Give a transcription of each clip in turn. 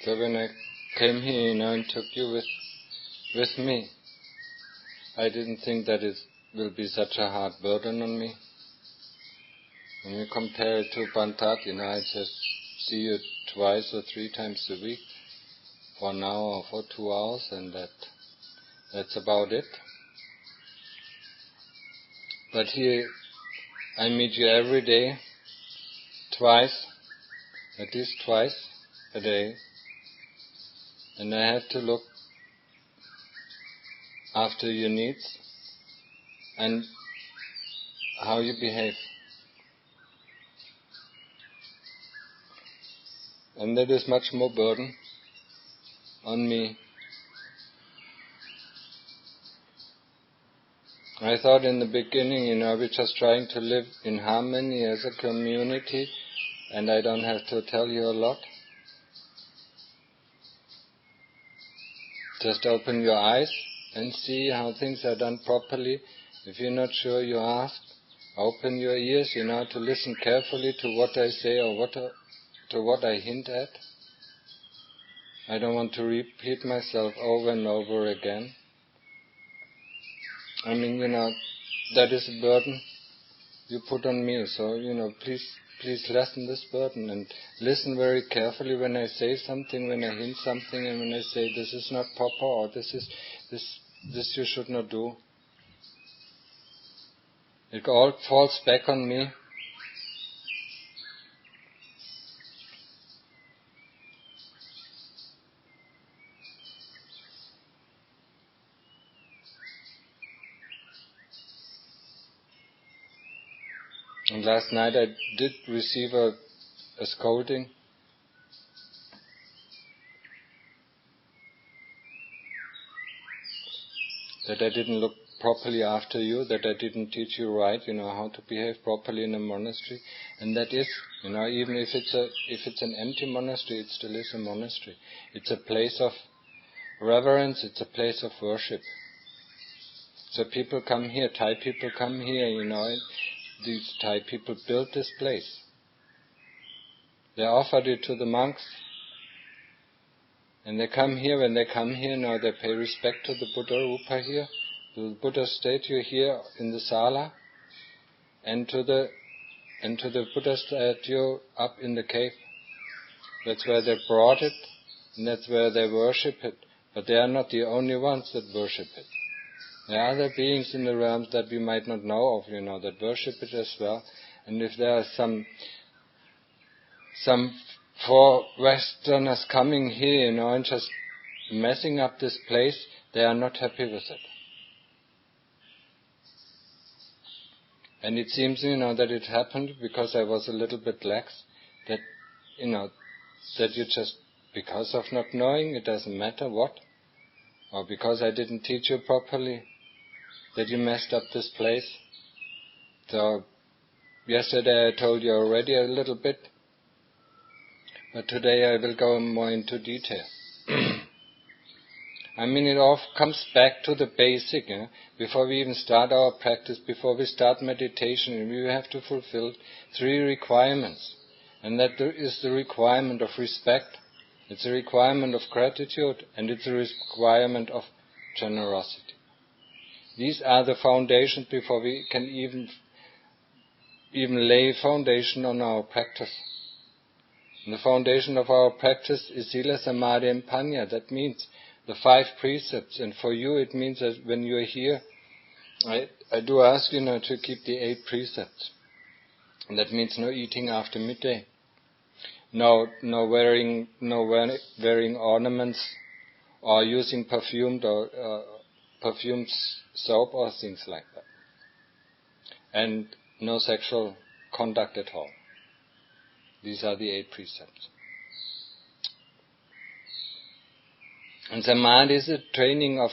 So when I came here, and took you with me, I didn't think that it will be such a hard burden on me. When you compare it to Pantat, I just see you twice or 3 times a week, for an hour or for 2 hours, and that's about it. But here I meet you every day, at least twice a day, and I have to look after your needs and how you behave. And that is much more burden on me. I thought in the beginning, we're just trying to live in harmony as a community, and I don't have to tell you a lot. Just open your eyes and see how things are done properly. If you're not sure, you ask. Open your ears, to listen carefully to what I say or to what I hint at. I don't want to repeat myself over and over again. That is a burden you put on me. So, please lessen this burden and listen very carefully when I say something, when I hint something, and when I say this is not proper or this you should not do. It all falls back on me. And last night I did receive a scolding. That I didn't look properly after you, that I didn't teach you right, how to behave properly in a monastery. And that is, even if it's an empty monastery, it still is a monastery. It's a place of reverence, it's a place of worship. So people come here, Thai people come here, these Thai people built this place. They offered it to the monks. And they come here, when they come here, now they pay respect to the Buddha Rupa here, to the Buddha statue here in the Sala, and to the Buddha statue up in the cave. That's where they brought it, and that's where they worship it. But they are not the only ones that worship it. There are other beings in the realms that we might not know of, that worship it as well. And if there are some for Westerners coming here, and just messing up this place, they are not happy with it. And it seems, that it happened because I was a little bit lax, that you just, because of not knowing, it doesn't matter what, or because I didn't teach you properly, that you messed up this place. So, yesterday I told you already a little bit, but today I will go more into detail. It all comes back to the basic. Before we even start our practice, before we start meditation, we have to fulfill 3 requirements. And that is the requirement of respect, it's a requirement of gratitude, and it's a requirement of generosity. These are the foundations before we can even lay foundation on our practice. And the foundation of our practice is Sila, Samadhi and Panya. That means the 5 precepts. And for you it means that when you are here, I do ask you to keep the 8 precepts. And that means no eating after midday. No wearing ornaments or using perfumed soap or things like that. And no sexual conduct at all. These are the 8 precepts. And samadhi is the training of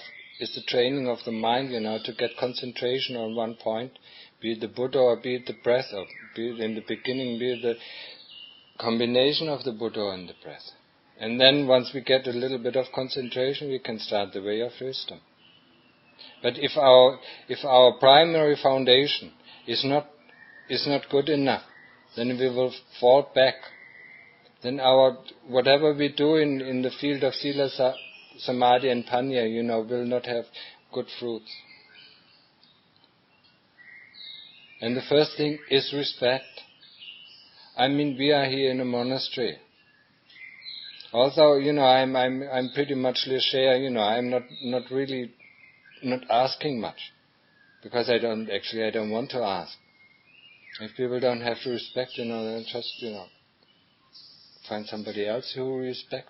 the mind, to get concentration on one point, be it the Buddha or be it the breath, or be it in the beginning, be it the combination of the Buddha and the breath. And then once we get a little bit of concentration, we can start the way of wisdom. But if our primary foundation is not good enough, then we will fall back then whatever we do in the field of Sila, Samadhi and Panya, will not have good fruits. And the first thing is respect. We are here in a monastery. Although, I'm pretty much leisure, I'm not really asking much. Because I don't want to ask. If people don't have to respect, then just, find somebody else who will respect.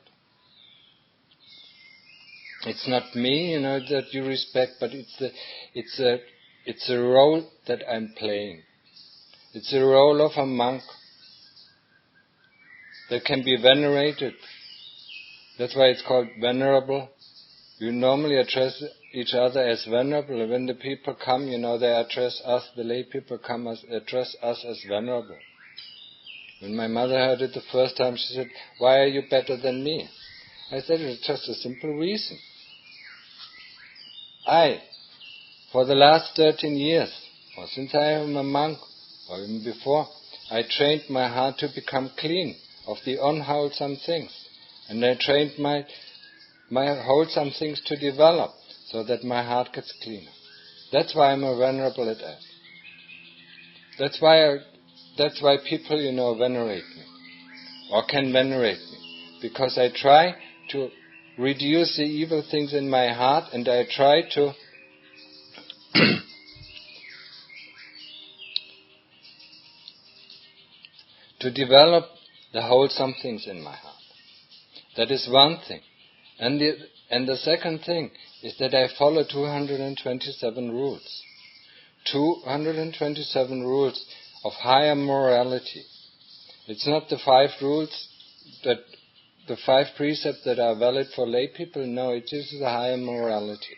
It's not me, that you respect, but it's a role that I'm playing. It's a role of a monk that can be venerated. That's why it's called venerable. You normally address each other as venerable. When the people come, they address us, the lay people address us as venerable. When my mother heard it the first time, she said, "Why are you better than me?" I said, it's just a simple reason. For the last 13 years, or since I am a monk, or even before, I trained my heart to become clean of the unwholesome things. And I trained my wholesome things to develop, so that my heart gets cleaner. That's why I'm a venerable at that. That's why people, venerate me, or can venerate me, because I try to reduce the evil things in my heart, and I try to to develop the wholesome things in my heart. That is one thing. And the second thing is that I follow 227 rules. 227 rules of higher morality. It's not the 5 rules, the 5 precepts that are valid for lay people. No, it is the higher morality.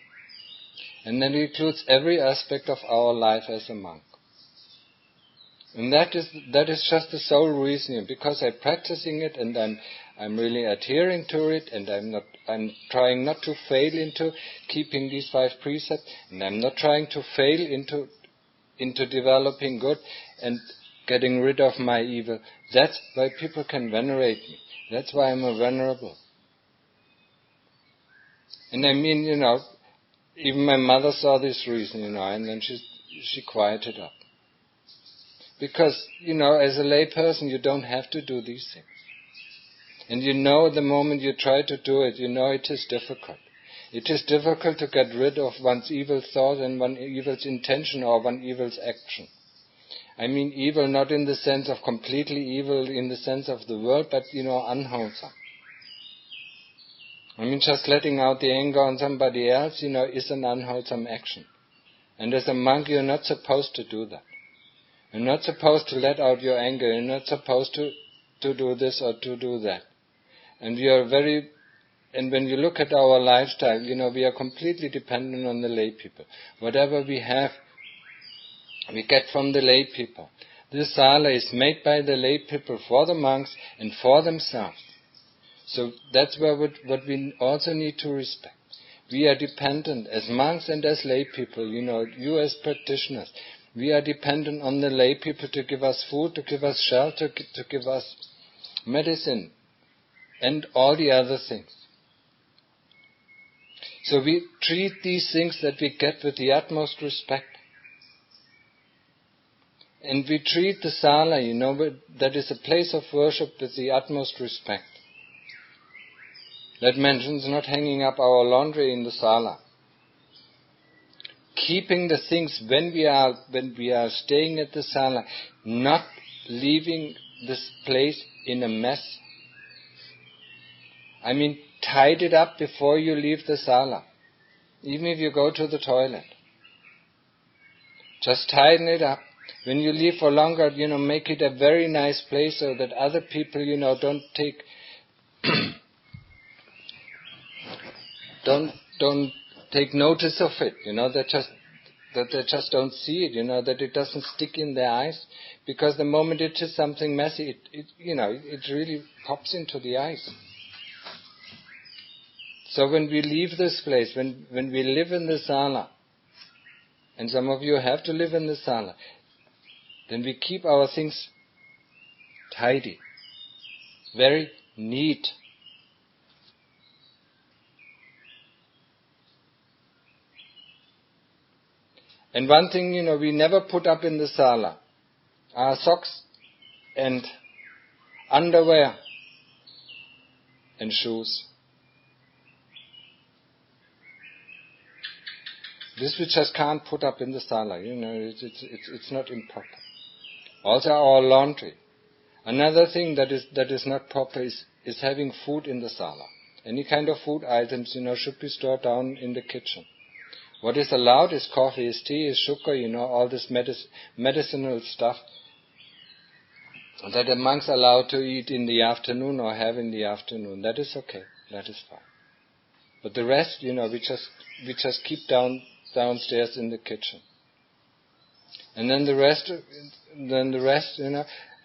And that includes every aspect of our life as a monk. And that is just the sole reason, because I'm practicing it and I'm really adhering to it, and I'm trying not to fail into keeping these 5 precepts, and I'm not trying to fail into developing good and getting rid of my evil. That's why people can venerate me. That's why I'm a venerable. And even my mother saw this reason, and then she quieted up. Because, as a lay person, you don't have to do these things. And the moment you try to do it, it is difficult. It is difficult to get rid of one's evil thought and one's evil's intention or one's evil's action. Evil not in the sense of completely evil in the sense of the world, but, unwholesome. Just letting out the anger on somebody else, is an unwholesome action. And as a monk, you're not supposed to do that. You're not supposed to let out your anger. You're not supposed to do this or to do that. And when you look at our lifestyle, we are completely dependent on the lay people. Whatever we have, we get from the lay people. This sala is made by the lay people for the monks and for themselves. So that's what we also need to respect. We are dependent as monks and as lay people, you as practitioners. We are dependent on the lay people to give us food, to give us shelter, to give us medicine, and all the other things. So we treat these things that we get with the utmost respect. And we treat the sala, that is a place of worship, with the utmost respect. That mentions not hanging up our laundry in the sala. Keeping the things when we are staying at the sala, not leaving this place in a mess. Tidy it up before you leave the sala. Even if you go to the toilet. Just tighten it up. When you leave for longer, make it a very nice place so that other people, don't take don't take notice of it, that they just don't see it, that it doesn't stick in their eyes, because the moment it is something messy, it really pops into the eyes. So when we leave this place, when we live in the sala, and some of you have to live in the sala, then we keep our things tidy. very neat. And one thing, we never put up in the sala are socks and underwear and shoes. This we just can't put up in the sala. It's not improper. Also our laundry. Another thing that is not proper is having food in the sala. Any kind of food items, should be stored down in the kitchen. What is allowed is coffee, is tea, is sugar, all this medicinal stuff that the monks are allowed to eat in the afternoon or have in the afternoon. That is okay. That is fine. But the rest, we just keep downstairs in the kitchen. And then the rest,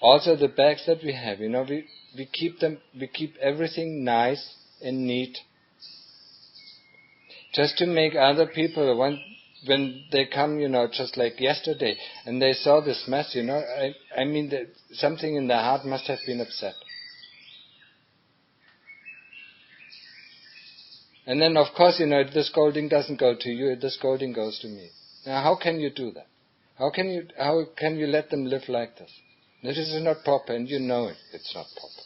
also the bags that we have, we keep everything nice and neat. Just to make other people, when they come, just like yesterday, and they saw this mess, something in their heart must have been upset. And then, of course, the scolding doesn't go to you, the scolding goes to me. Now, how can you do that? How can you let them live like this? This is not proper, and you know it. It's not proper.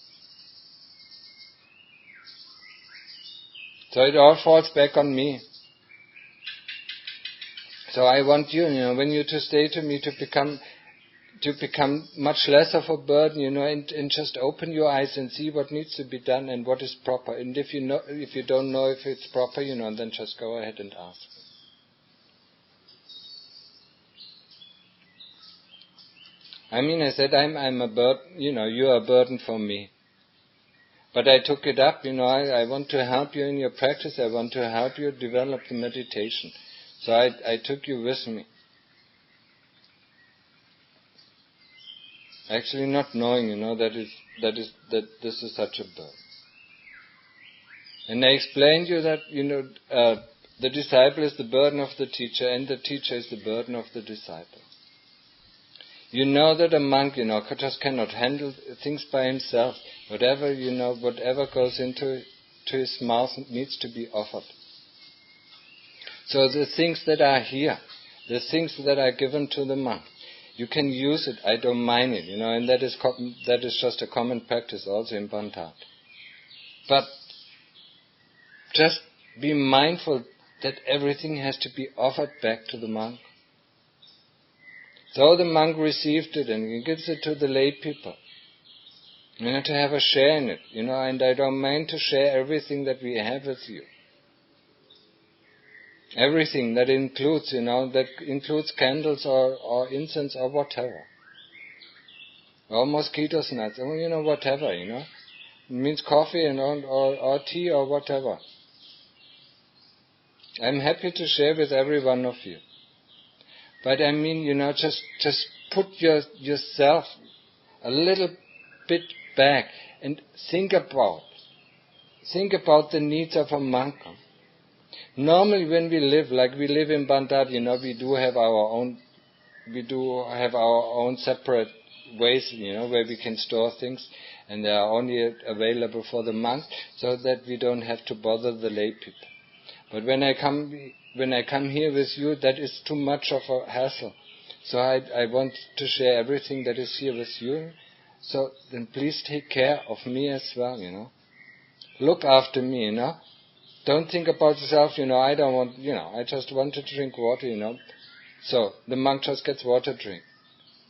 So it all falls back on me. So I want you, when you to stay to me, to become much less of a burden, and just open your eyes and see what needs to be done and what is proper. And if you don't know if it's proper, then just go ahead and ask. I said I'm a burden, you're a burden for me. But I took it up, I want to help you in your practice. I want to help you develop the meditation. So I took you with me. Actually not knowing, that this is such a burden. And I explained you that, the disciple is the burden of the teacher and the teacher is the burden of the disciple. You know that a monk, just cannot handle things by himself. Whatever goes into his mouth needs to be offered. So the things that are here, the things that are given to the monk, you can use it. I don't mind it, and that is just a common practice also in Bantad. But just be mindful that everything has to be offered back to the monk. So the monk received it and he gives it to the lay people. To have a share in it, and I don't mind to share everything that we have with you. Everything that includes, candles or incense or whatever. Or mosquitoes nuts, whatever, It means coffee or tea or whatever. I'm happy to share with every one of you. But just put yourself a little bit back and think about the needs of a monk. Normally when we live in Bantad, we do have our own separate ways, where we can store things, and they are only available for the monks, so that we don't have to bother the lay people. But when I come here with you, that is too much of a hassle. So I want to share everything that is here with you. So then please take care of me as well, Look after me, Don't think about yourself, I don't want, I just want to drink water, So the monk just gets water drink.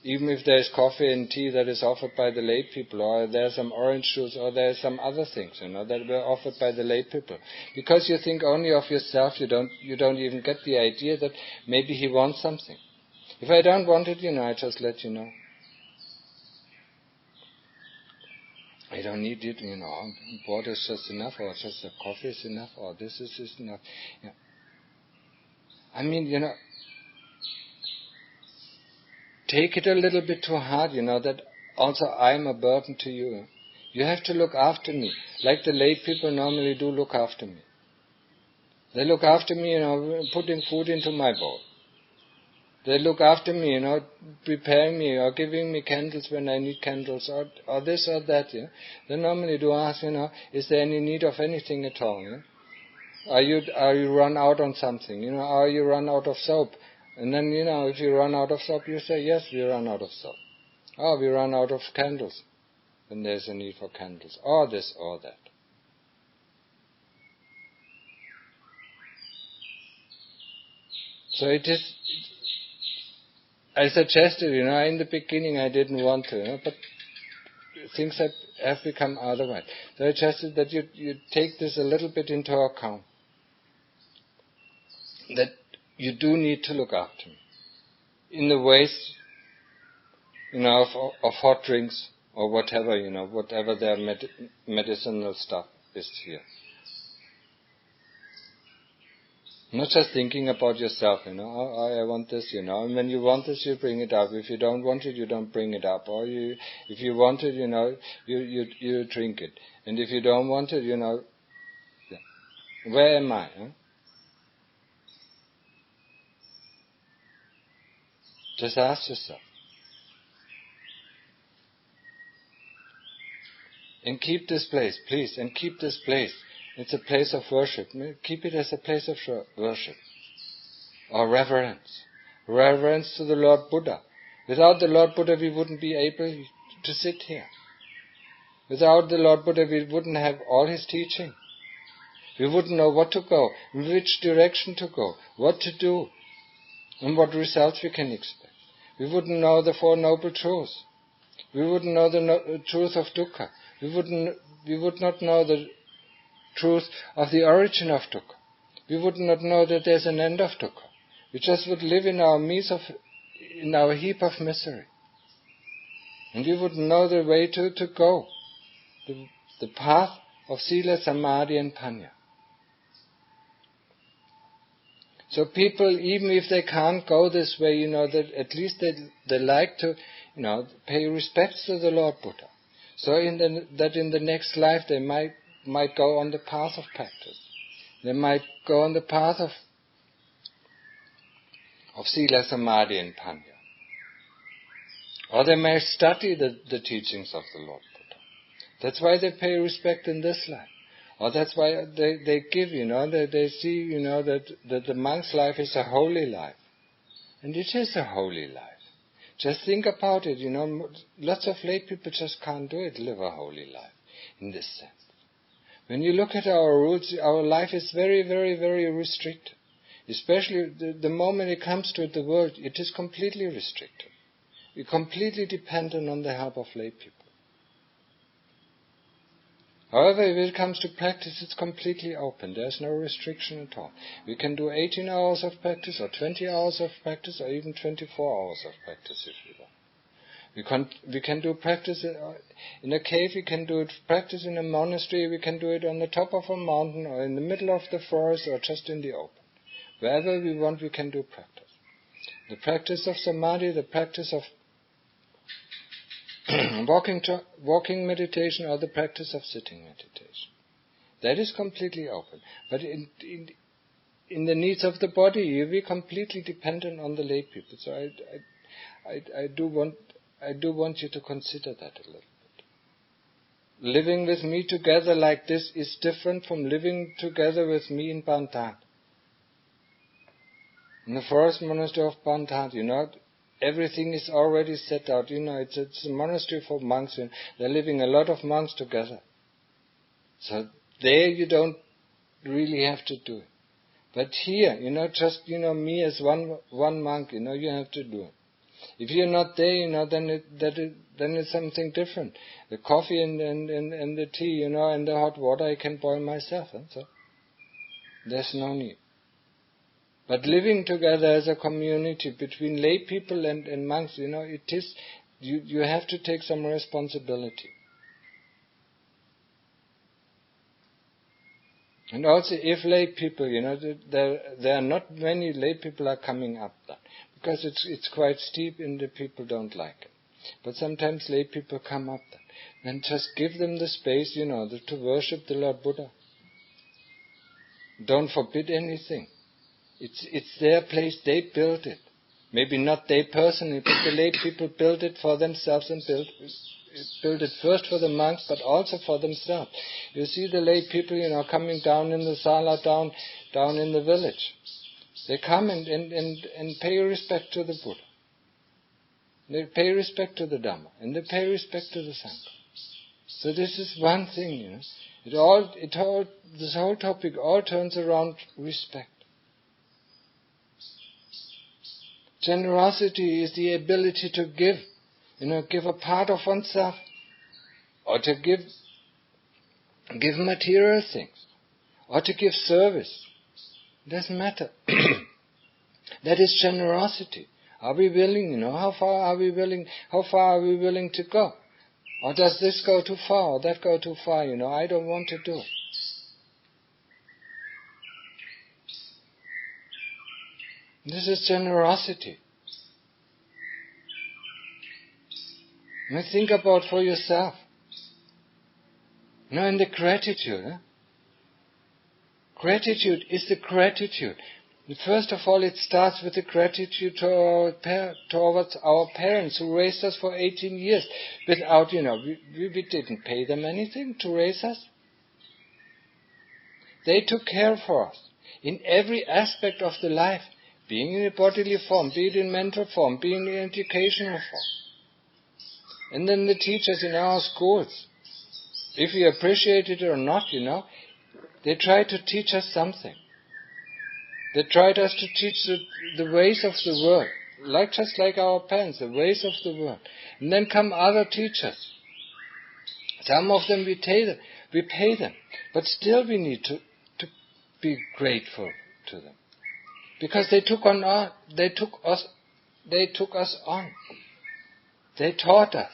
Even if there is coffee and tea that is offered by the lay people, or there are some orange juice, or there are some other things, that were offered by the lay people. Because you think only of yourself, you don't even get the idea that maybe he wants something. If I don't want it, I just let you know. I don't need it, water is just enough, or just the coffee is enough, or this is enough. Take it a little bit too hard, that also I'm a burden to you. You have to look after me, like the lay people normally do look after me. They look after me, putting food into my bowl. They look after me, preparing me or giving me candles when I need candles or this or that. They normally do ask, is there any need of anything at all? Are you run out on something? Are you run out of soap? And then, if you run out of soap, you say, yes, we run out of soap. Oh, we run out of candles. Then there's a need for candles. Or this or that. So it is, I suggested, in the beginning I didn't want to, but things have become otherwise. So I suggested that you take this a little bit into account. That you do need to look after me. In the ways, of hot drinks or whatever, whatever their medicinal stuff is here. Not just thinking about yourself, I want this, and when you want this, you bring it up. If you don't want it, you don't bring it up. Or if you want it, you drink it. And if you don't want it, where am I? Just ask yourself. And keep this place, please, and keep this place. It's a place of worship. Keep it as a place of worship. Or reverence. Reverence to the Lord Buddha. Without the Lord Buddha, we wouldn't be able to sit here. Without the Lord Buddha, we wouldn't have all his teaching. We wouldn't know what to go, in which direction to go, what to do, and what results we can expect. We wouldn't know the Four Noble Truths. We wouldn't know the truth of dukkha. We would not know the truth of the origin of dukkha. We would not know that there's an end of dukkha. We just would live in our heap of misery. And we wouldn't know the way to go. The path of sila, samadhi and panya. So people, even if they can't go this way, that at least they like to, pay respects to the Lord Buddha. So that in the next life they might go on the path of practice. They might go on the path of sila, samadhi and panya. Or they may study the teachings of the Lord Buddha. That's why they pay respect in this life. Or that's why they give, they see, that the monk's life is a holy life. And it is a holy life. Just think about it, lots of lay people just can't do it, live a holy life in this sense. When you look at our rules, our life is very, very, very restricted. Especially the moment it comes to the world, it is completely restricted. We're completely dependent on the help of lay people. However, if it comes to practice, it's completely open. There's no restriction at all. We can do 18 hours of practice, or 20 hours of practice, or even 24 hours of practice if we want. We can do practice in a cave, we can do practice in a monastery, we can do it on the top of a mountain, or in the middle of the forest, or just in the open. Wherever we want, we can do practice. The practice of samadhi, the practice of walking meditation, or the practice of sitting meditation. That is completely open. But in the needs of the body, we're completely dependent on the lay people. So I do want you to consider that a little bit. Living with me together like this is different from living together with me in Bantat. In the forest monastery of Bantat, everything is already set out. It's a monastery for monks. And they're living a lot of monks together. So there you don't really have to do it. But here, just, me as one monk, you have to do it. If you're not there, then it's something different. The coffee and the tea, and the hot water I can boil myself. So there's no need. But living together as a community between lay people and monks, it is, you have to take some responsibility. And also, if lay people, there are not many lay people are coming up then, because it's quite steep and the people don't like it. But sometimes lay people come up then just give them the space, to worship the Lord Buddha. Don't forbid anything. It's their place, they built it. Maybe not they personally, but the lay people built it for themselves and built it first for the monks, but also for themselves. You see the lay people, coming down in the sala, down in the village. They come and pay respect to the Buddha. They pay respect to the Dhamma, and they pay respect to the Sangha. So this is one thing, this whole topic all turns around respect. Generosity is the ability to give a part of oneself, or to give material things, or to give service. It doesn't matter. That is generosity. Are we willing, how far are we willing to go? Or does this go too far, or that go too far, I don't want to do it. This is generosity. Now think about for yourself. And the gratitude. Gratitude is the gratitude. First of all, it starts with the gratitude towards our parents who raised us for 18 years without, we didn't pay them anything to raise us. They took care for us in every aspect of the life, being in a bodily form, be it in mental form, being in educational form. And then the teachers in our schools, if we appreciate it or not, they try to teach us something. They tried us to teach the ways of the world, just like our parents, the ways of the world. And then come other teachers. Some of them we pay them, but still we need to be grateful to them, because they took us on. They taught us.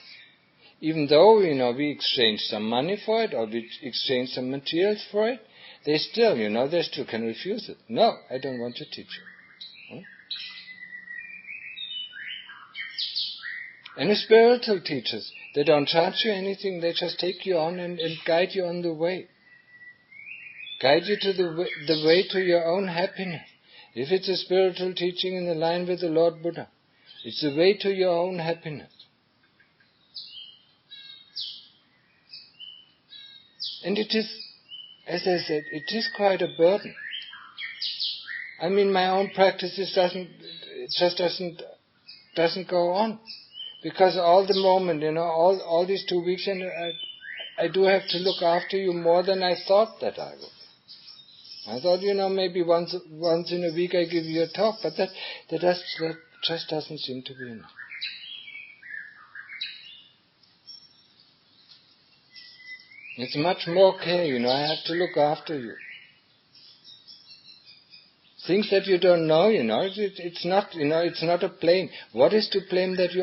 Even though, we exchanged some money for it, or we exchanged some materials for it, they still can refuse it. No, I don't want to teach you. And the spiritual teachers, they don't charge you anything, they just take you on and guide you on the way. Guide you to the way to your own happiness. If it's a spiritual teaching in the line with the Lord Buddha, it's the way to your own happiness. And it is, as I said, it is quite a burden. My own practice doesn't go on. Because all the moment, all these 2 weeks, and I do have to look after you more than I thought that I would. I thought, maybe once in a week I give you a talk, but that just doesn't seem to be enough. It's much more care, I have to look after you. Things that you don't know, it's not a blame. What is to blame that you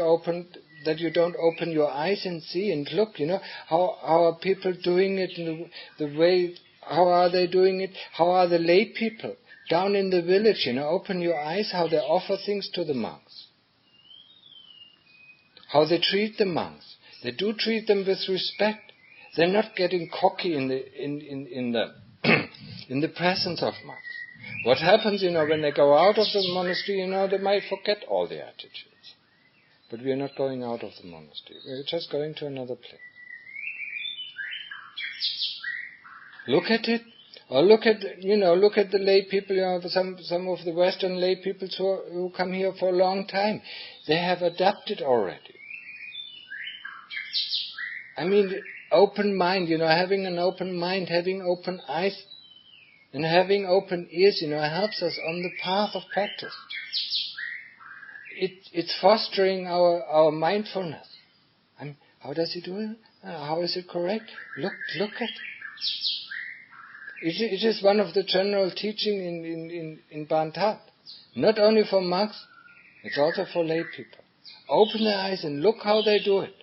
don't open your eyes and see and look, how are people doing it in the way, how are they doing it? How are the lay people down in the village, open your eyes, how they offer things to the monks. How they treat the monks. They do treat them with respect. They're not getting cocky in the presence of monks. What happens, when they go out of the monastery, they might forget all the attitudes. But we are not going out of the monastery. We're just going to another place. Look at it, or look at the lay people. Some of the Western lay people who come here for a long time, they have adapted already. Open mind, having an open mind, having open eyes, and having open ears, helps us on the path of practice. It's fostering our mindfulness. How does he do it? How is it correct? Look at it. It is one of the general teaching in Bantat. Not only for monks, it's also for lay people. Open their eyes and look how they do it.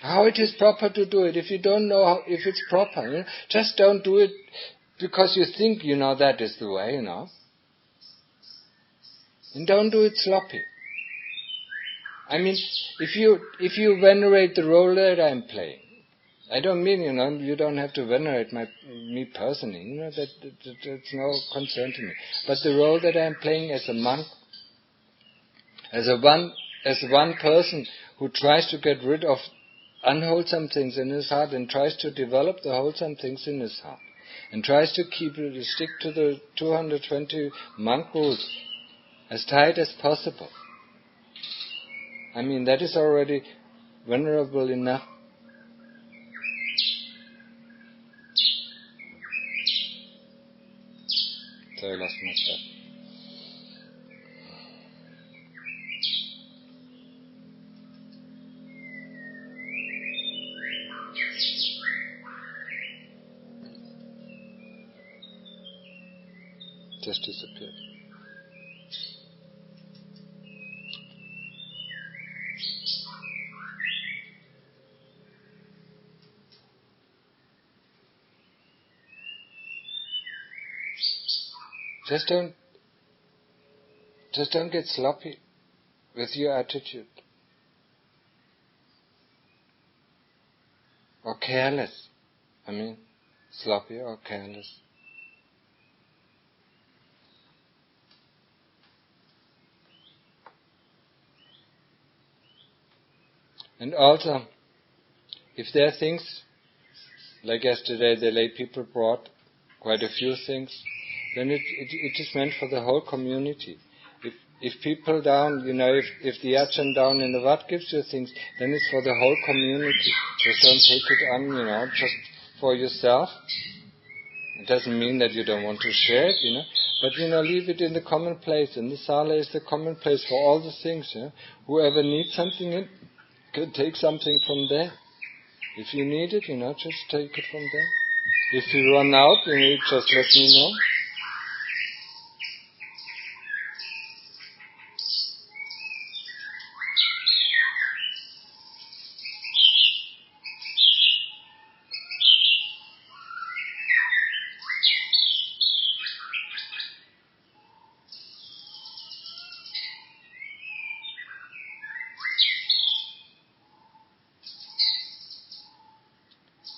How it is proper to do it. If you don't know if it's proper, just don't do it because you think that is the way, And don't do it sloppy. If you venerate the role that I'm playing, I don't mean, you don't have to venerate me personally. That's no concern to me. But the role that I'm playing as a monk, as one person who tries to get rid of unwholesome things in his heart and tries to develop the wholesome things in his heart, and tries to stick to the 220 monk rules as tight as possible. I mean, that is already venerable enough. So I lost my step. Just disappeared. Just don't get sloppy with your attitude. Or careless. I mean, sloppy or careless. And also, if there are things, like yesterday the lay people brought quite a few things, then it is meant for the whole community. If people down, if the Ajahn down in the Wat gives you things, then it's for the whole community. Just don't take it on, just for yourself. It doesn't mean that you don't want to share it, but, leave it in the common place. And the sala is the common place for all the things, Whoever needs something, can take something from there. If you need it, just take it from there. If you run out, just let me know.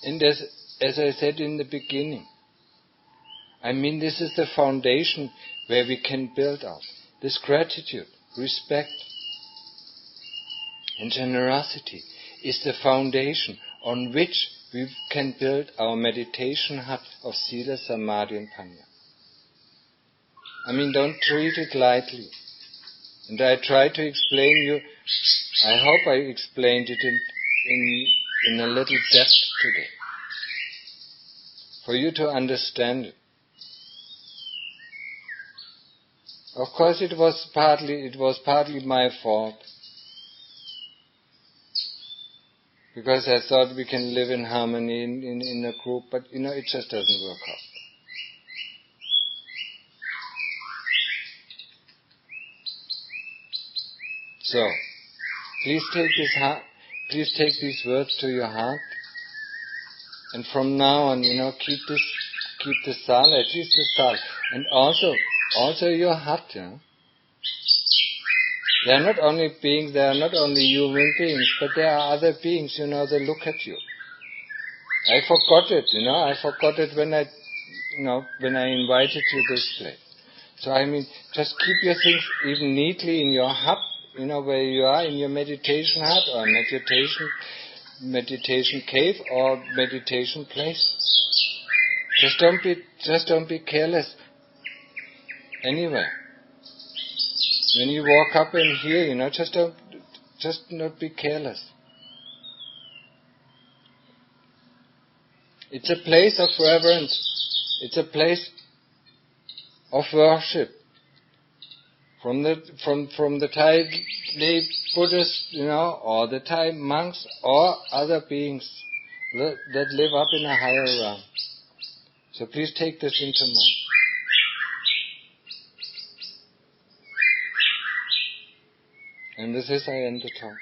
And as I said in the beginning, this is the foundation where we can build up. This gratitude, respect, and generosity is the foundation on which we can build our meditation hut of Sila, Samadhi and Panya. Don't treat it lightly. And I try to explain you, I hope I explained it in a little depth today, for you to understand it. Of course, it was partly my fault, because I thought we can live in harmony in a group, but it just doesn't work out. So, please take these words to your heart, and from now on, keep the sala, at least the sala, and also your hut. They are not only beings, they are not only human beings, but there are other beings, they look at you. I forgot it when I invited you this place. So just keep your things even neatly in your hut, where you are, in your meditation hut or meditation cave or meditation place. Just don't be careless anywhere. When you walk up in here, just not be careless. It's a place of reverence. It's a place of worship. From the Thai lay Buddhists, or the Thai monks, or other beings that live up in a higher realm. So please take this into mind. And with this I end the talk.